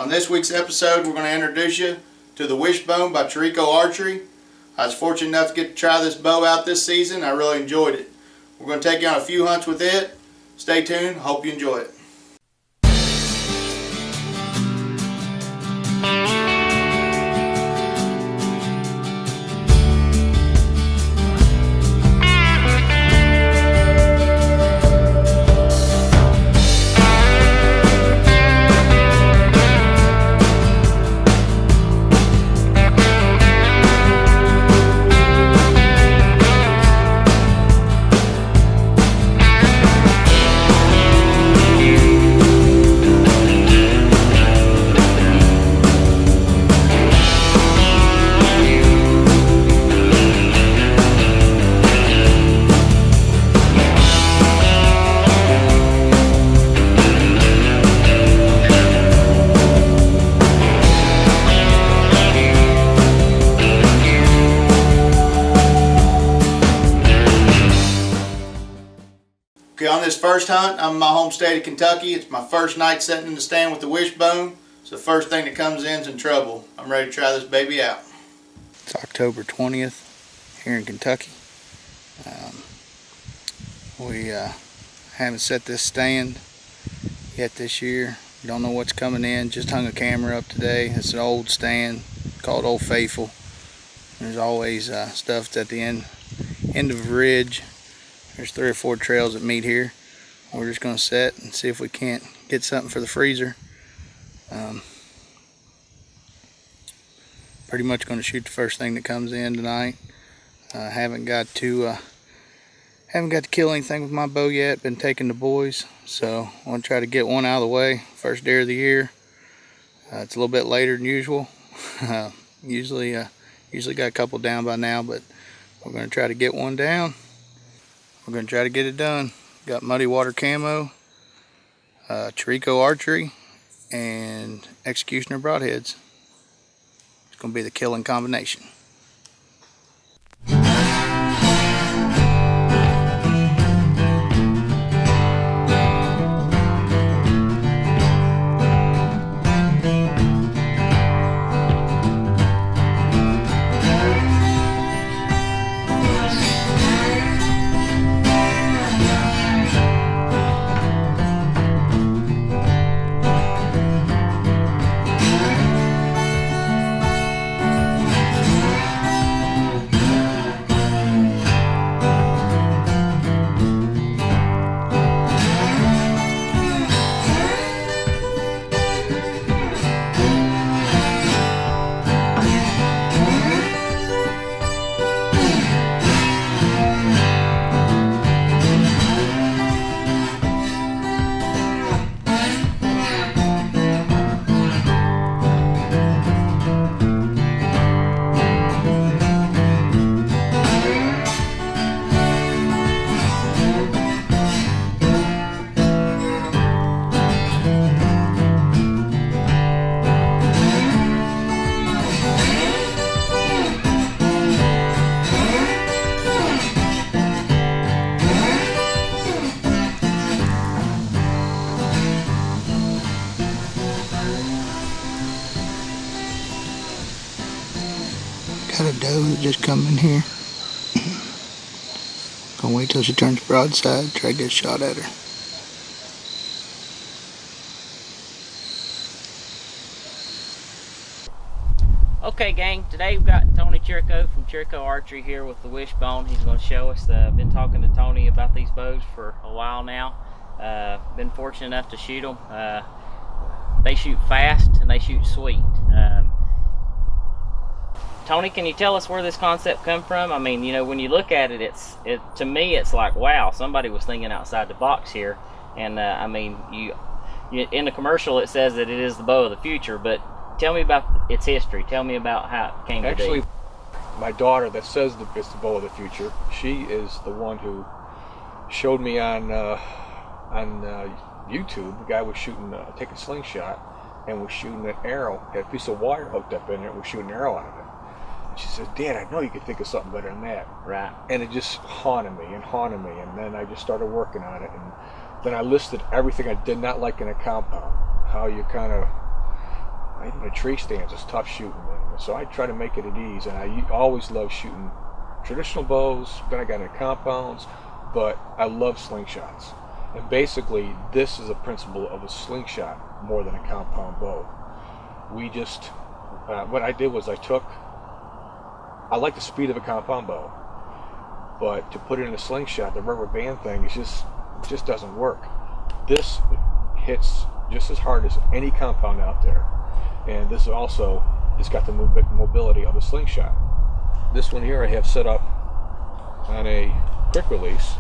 On this week's episode, we're going to introduce you to the Wishbone by Chirico Archery. I was fortunate enough to get to try this bow out this season. I really enjoyed it. We're going to take you on a few hunts with it. Stay tuned. Hope you enjoy it. Okay, on this first hunt, I'm in my home state of Kentucky. It's my first night sitting in the stand with the Wishbone. So the first thing that comes in is in trouble. I'm ready to try this baby out. It's October 20th here in Kentucky. We haven't set this stand yet this year. Don't know what's coming in. Just hung a camera up today. It's an old stand called Old Faithful. There's always stuff at the end of a ridge. There's 3 or 4 trails that meet here. We're just going to set and see if we can't get something for the freezer. Pretty much going to shoot the first thing that comes in tonight. Haven't got to kill anything with my bow yet. Been taking the boys, so I want to try to get one out of the way. First deer of the year. It's a little bit later than usual. Usually got a couple down by now, but we're going to try to get one down. We're going to try to get it done. Got Muddy Water Camo, Chirico Archery, and Executioner Broadheads. It's going to be the killing combination. Got a doe that just come in here. Gonna wait till she turns broadside, try to get a shot at her. Okay gang, today we've got Tony Chirico from Chirico Archery here with the Wishbone. He's going to show us. Been talking to Tony about these bows for a while now. Been fortunate enough to shoot them. They shoot fast and they shoot sweet. Tony, can you tell us where this concept come from? I mean, you know, when you look at it, to me it's like, wow, somebody was thinking outside the box here. And I mean, you in the commercial it says that it is the bow of the future, but tell me about its history. Tell me about how it came to be. Actually, my daughter that says it's the bow of the future, she is the one who showed me on YouTube. The guy was shooting, taking a slingshot, and was shooting an arrow. Had a piece of wire hooked up in it, and was shooting an arrow out of it. And she says, "Dad, I know you could think of something better than that." Right. And it just haunted me, and then I just started working on it, and then I listed everything I did not like in a compound. How you kind of the tree stands is tough shooting. And so I try to make it at ease, and I always love shooting traditional bows. Then I got into compounds, but I love slingshots. And basically, this is a principle of a slingshot more than a compound bow. We just, what I did was I like the speed of a compound bow, but to put it in a slingshot, the rubber band thing is just doesn't work. This hits just as hard as any compound out there, and this also has got the mobility of a slingshot. This one here I have set up on a quick release,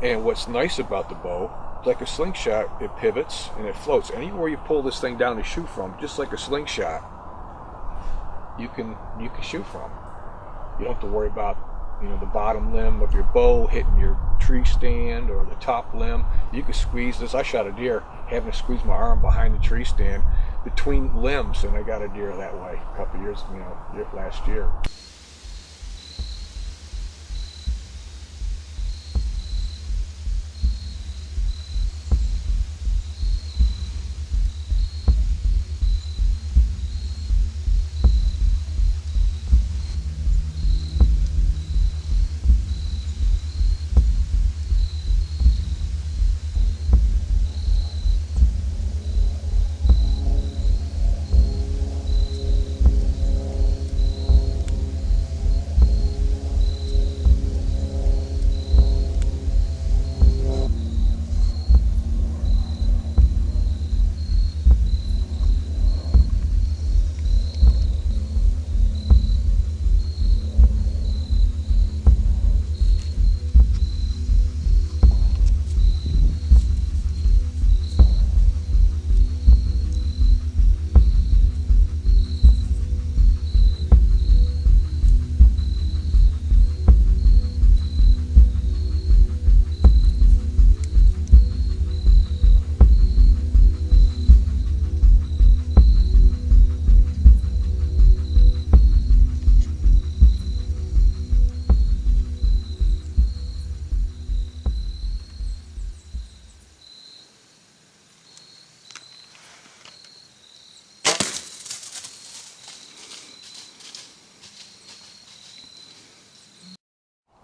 and what's nice about the bow, like a slingshot, it pivots and it floats. Anywhere you pull this thing down to shoot from, just like a slingshot, you can shoot from. You don't have to worry about, you know, the bottom limb of your bow hitting your tree stand or the top limb. You can squeeze this. I shot a deer having to squeeze my arm behind the tree stand between limbs, and I got a deer that way a couple years, last year.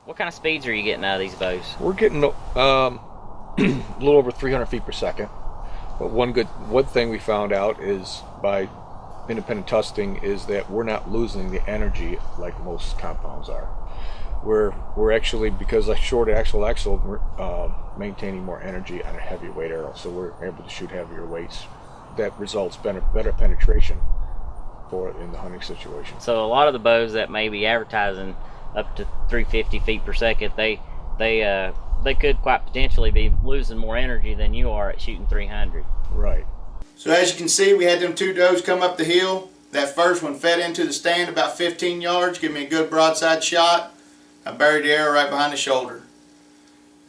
What kind of speeds are you getting out of these bows? We're getting a little over 300 feet per second. But one thing we found out is by independent testing is that we're not losing the energy like most compounds are. We're actually, because like short axle, we're maintaining more energy on a heavy weight arrow, so we're able to shoot heavier weights. That results better penetration for it in the hunting situation. So a lot of the bows that may be advertising up to 350 feet per second, they could quite potentially be losing more energy than you are at shooting 300. Right. So as you can see, we had them two does come up the hill. That first one fed into the stand about 15 yards, give me a good broadside shot. I buried the arrow right behind the shoulder.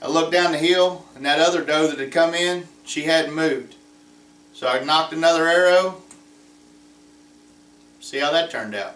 I looked down the hill, and that other doe that had come in, she hadn't moved. So I knocked another arrow. See how that turned out.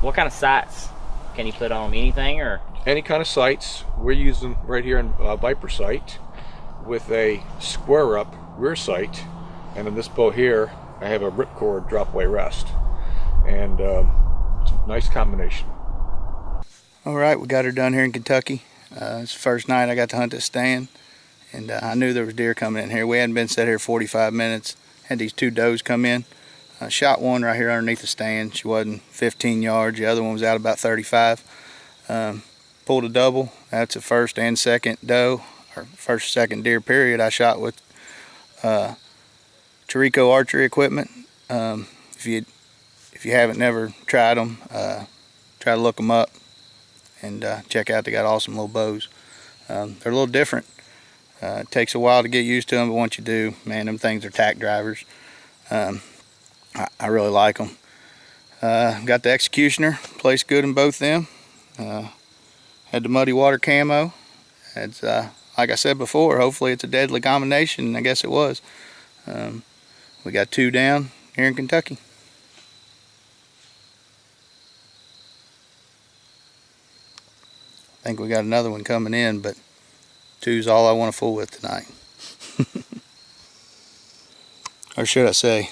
What kind of sights can you put on them? Anything or? Any kind of sights. We're using right here in Viper sight with a square up rear sight, and in this bow here I have a ripcord drop away rest, and it's a nice combination. All right, we got her done here in Kentucky. It's the first night I got to hunt this stand, and I knew there was deer coming in here. We hadn't been set here 45 minutes. Had these two does come in. Shot one right here underneath the stand. She wasn't 15 yards. The other one was out about 35. Pulled a double. That's a first and second doe, or first second deer period. I shot with chirico archery equipment. If you haven't never tried them, try to look them up and check out. They got awesome little bows. They're a little different. It takes a while to get used to them, but once you do, man, them things are tack drivers. I really like them. Got the executioner, placed good in both them. Had the muddy water camo. It's like I said before, hopefully it's a deadly combination, and I guess it was. We got 2 down here in Kentucky. I think we got another one coming in, but 2's all I want to fool with tonight. Or should I say,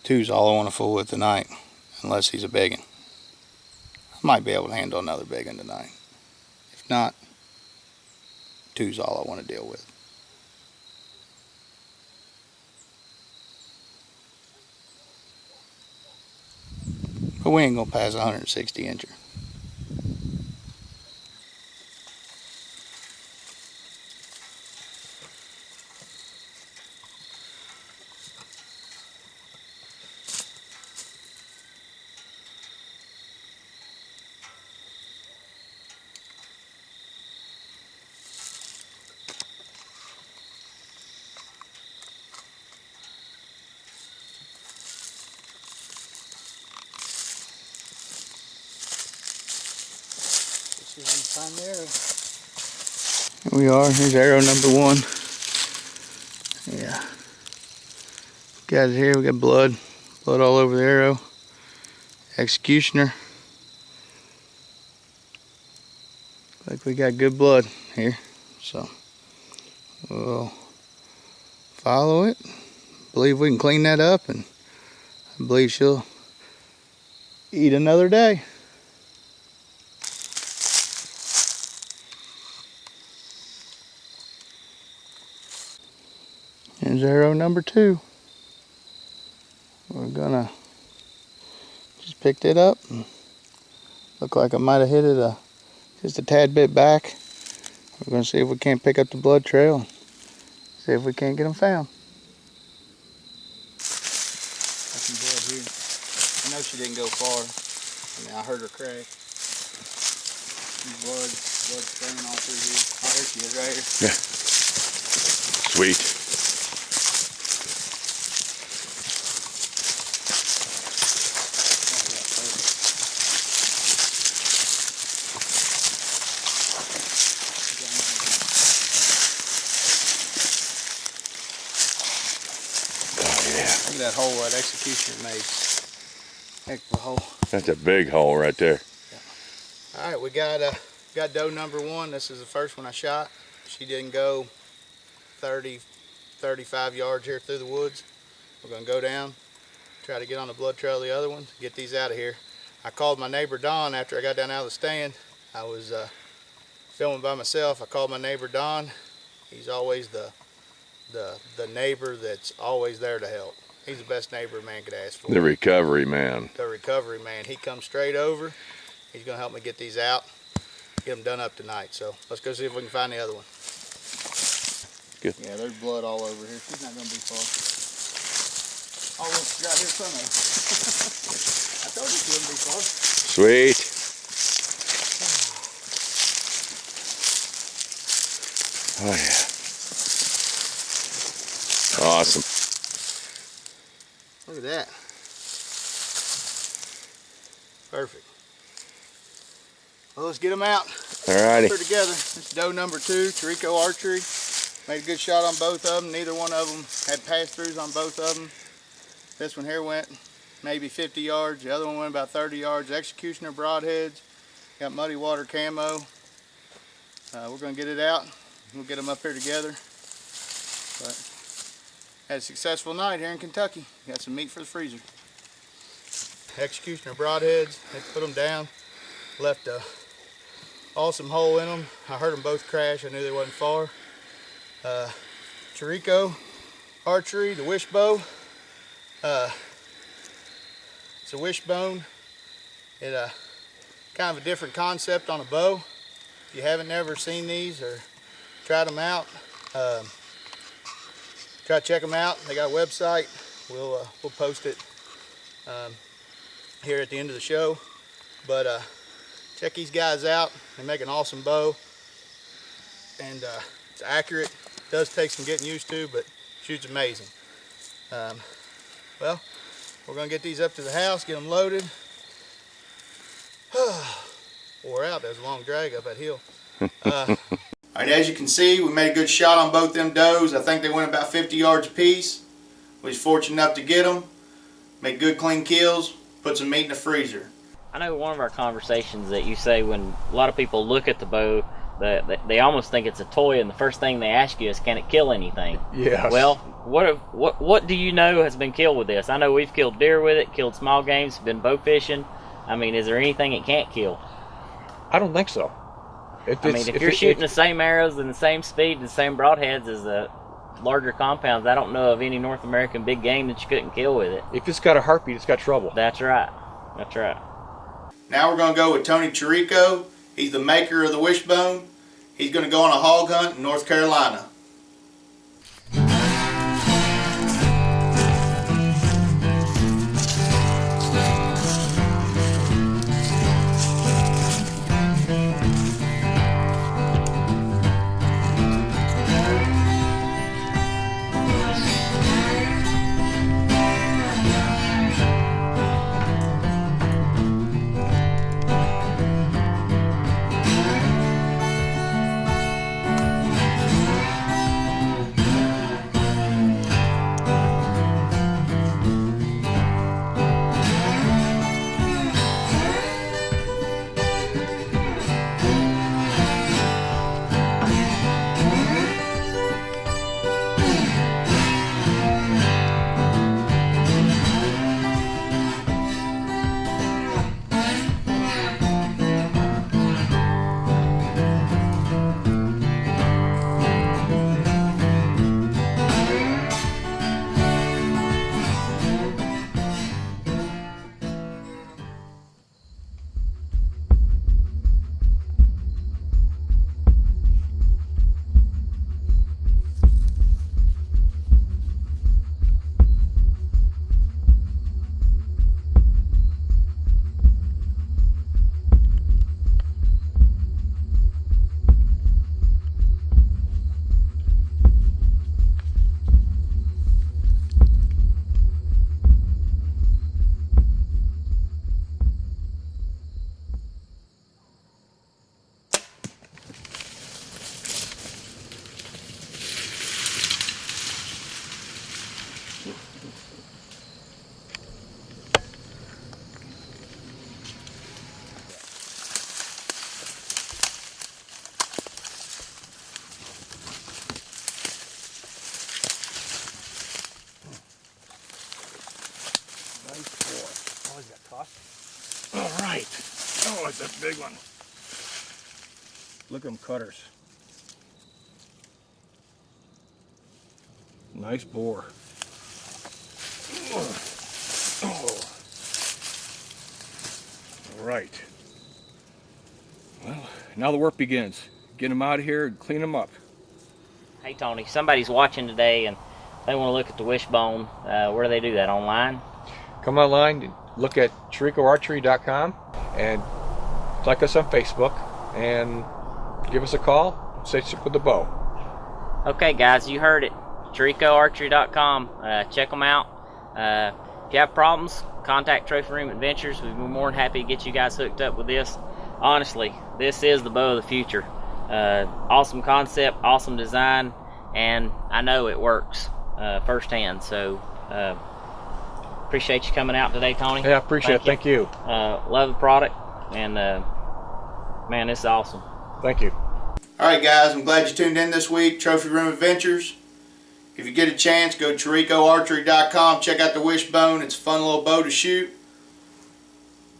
2's all I want to fool with tonight, unless he's a big one. I might be able to handle another big one tonight. If not, 2's all I want to deal with. But we ain't gonna pass a 160 incher. Here we are. Here's arrow number 1. Yeah. Got it here. We got blood all over the arrow. Executioner. Like we got good blood here. So we'll follow it. Believe we can clean that up, and I believe she'll eat another day. Here's arrow number 2. We're gonna just pick it up. And look like I might have hit it just a tad bit back. We're gonna see if we can't pick up the blood trail and see if we can't get them found. Got some blood here. I know she didn't go far. I mean, I heard her crack. Blood spraying all through here. Oh, there she is, right here. Yeah. Sweet. Look at that hole that executioner made. Heck of a hole. That's a big hole right there. Yeah. All right, we got doe number 1. This is the first one I shot. She didn't go 30, 35 yards here through the woods. We're gonna go down, try to get on the blood trail of the other ones, get these out of here. I called my neighbor Don after I got down out of the stand. I was filming by myself. I called my neighbor Don. He's always the neighbor that's always there to help. He's the best neighbor a man could ask for. The recovery man. The recovery man. He comes straight over. He's going to help me get these out, get them done up tonight. So let's go see if we can find the other one. Good. Yeah, there's blood all over here. She's not going to be far. Oh, look, she's right here in front of us. I told you she wouldn't be far. Sweet. Oh yeah. Awesome. Look at that. Perfect. Well, let's get them out. Alrighty. Put her together. This is doe number 2, chirico archery. Made a good shot on both of them. Neither one of them had pass-throughs on both of them. This one here went maybe 50 yards. The other one went about 30 yards. Executioner broadheads. Got muddy water camo. We're going to get it out. We'll get them up here together. But had a successful night here in Kentucky. Got some meat for the freezer. Executioner broadheads. They put them down. Left a Awesome hole in them. I heard them both crash. I knew they wasn't far. Chirico archery, the Wishbone. It's a Wishbone. It kind of a different concept on a bow. If you haven't never seen these or tried them out, try to check them out. They got a website. We'll post it here at the end of the show. But check these guys out. They make an awesome bow, and it's accurate. It does take some getting used to, but shoots amazing. Well, we're gonna get these up to the house, get them loaded. Wore out. That was a long drag up that hill. All right, as you can see, we made a good shot on both them does. I think they went about 50 yards apiece. We was fortunate enough to get them. Made good clean kills. Put some meat in the freezer. I know one of our conversations that you say when a lot of people look at the bow, that they almost think it's a toy, and the first thing they ask you is, can it kill anything? Yes. Well, what do you know has been killed with this? I know we've killed deer with it, killed small games, been bow fishing. I mean, is there anything it can't kill? I don't think so. If you're shooting the same arrows and the same speed and the same broadheads as the larger compounds, I don't know of any North American big game that you couldn't kill with it. If it's got a heartbeat, it's got trouble. That's right. That's right. Now we're going to go with Tony Chirico. He's the maker of the Wishbone. He's going to go on a hog hunt in North Carolina. All right. Oh, it's a big one. Look at them cutters. Nice bore. Oh. All right. Well, now the work begins. Get them out of here and clean them up. Hey Tony, somebody's watching today and they want to look at the Wishbone. Where do they do that? Online? Come online, look at chiricoarchery.com and like us on Facebook and give us a call, say with the bow. Okay guys, you heard it. chiricoarchery.com. Check them out. If you have problems, contact Trophy Room Adventures. We'd be more than happy to get you guys hooked up with this. Honestly, this is the bow of the future. Awesome concept, awesome design, and I know it works firsthand. So appreciate you coming out today, Tony. Yeah, appreciate it. Thank you. Love the product, and man, this is awesome. Thank you. All right, guys, I'm glad you tuned in this week. Trophy Room Adventures. If you get a chance, go to chiricoarchery.com. Check out the Wishbone. It's a fun little bow to shoot.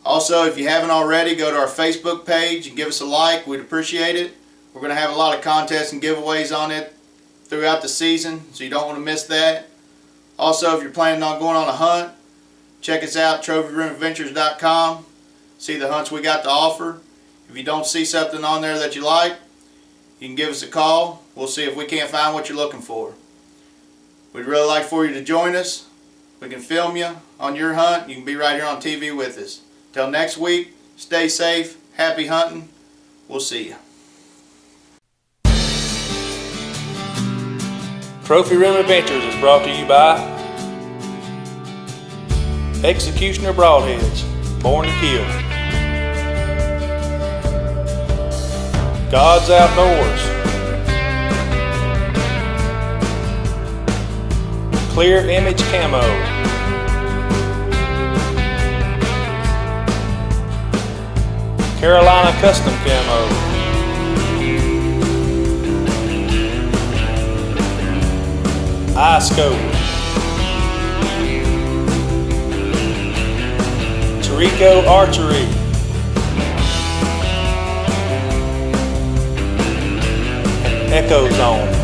Also, if you haven't already, go to our Facebook page and give us a like. We'd appreciate it. We're going to have a lot of contests and giveaways on it throughout the season, so you don't want to miss that. Also, if you're planning on going on a hunt, check us out, trophyrimadventures.com. See the hunts we got to offer. If you don't see something on there that you like, you can give us a call. We'll see if we can't find what you're looking for. We'd really like for you to join us. We can film you on your hunt. You can be right here on TV with us. Till next week, stay safe, happy hunting. We'll see you. Trophy Room Adventures is brought to you by Executioner Broadheads, born to kill. God's Outdoors. Clear Image Camo. Carolina Custom Camo. iScope. Chirico Archery. Echo Zone.